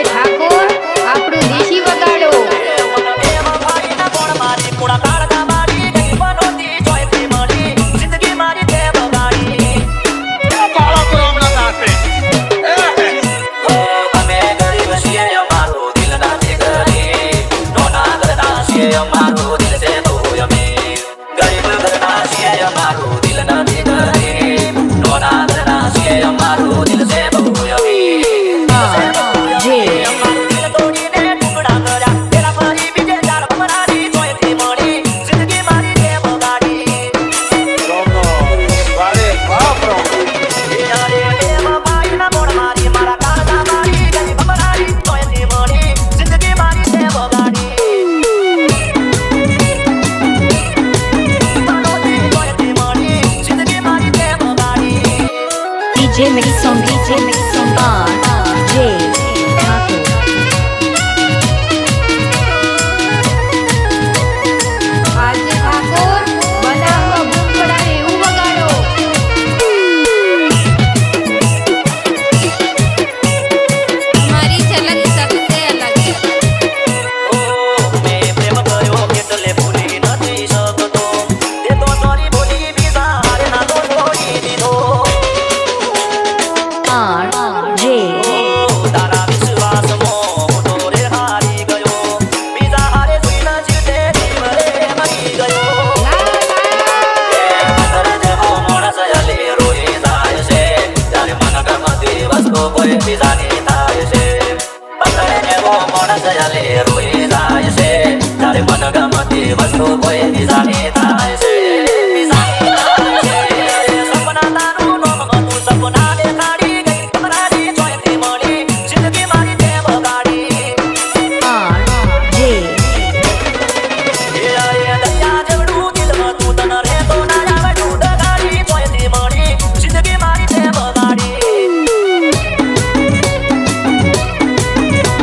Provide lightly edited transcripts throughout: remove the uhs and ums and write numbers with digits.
આજે ઠાકોર આપણું દેશી વગાડો DJ mix song J Thakur આજે ઠાકોર બનાવવા ભૂખ પડાવે એવું વગાડો મારી ઝલક સબસે અલગ મેં પ્રેમ કર્યો એટલે ભૂલી નથી શકતો તે તો સોરી બોલી બીજા હારે ના તો છોડી દીધો J તારા વિશ્વાસમાં હું તો રે હારી ગયો બીજા હારે જોઈને જીતે જીવરે મરી ગયો પથ્થર જેવો માણસ હલે રોઈ જાય છે ત્યારે મન ગમતી વસ્તુ કોઈ બીજાની થાય છે પથ્થર જેવો માણસ હલે રોઈ જાય છે ત્યારે મન ગમતી વસ્તુ કોઈ બીજાની થાય છે સપના તારું નામ હતું સપના દેખાડી ગઈ તમારી જોઈતી મળી જિંદગી મારી તે બગાડી J દયા જવડું દિલ હતું તને રહેતો ના આવડું ડગાડી જોઈતી મળી જિંદગી મારી તે બગાડી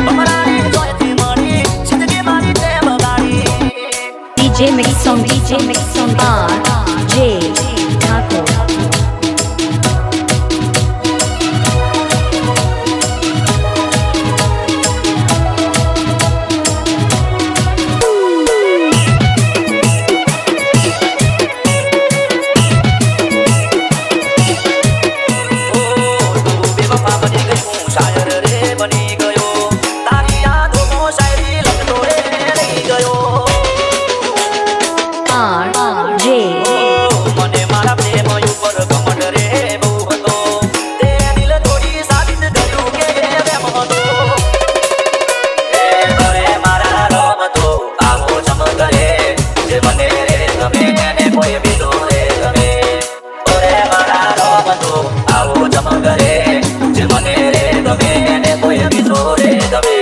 તમારી જોઈતી મળી જિંદગી મારી તે બગાડી DJ mix song J Thakur બેવફા બની ગઈ હું શાયર રે બની ગયો તારી યાદોમાં શાયરી લખતો રે રહી ગયો J મને મારા પ્રેમ ઉપર ઘમંડ રે બહુ હતો તે દિલ તોડી સાબિત કર્યું કે પ્રેમ હતો ઘરે મારા રોમ તો આવો ચમક રે જે મને રે ગમે એને કોઈ બીજો રે ગમે ઘરે મારા રોમ તો આવો ચમક રે જે મને રે ગમે એને કોઈ બીજો રે ગમે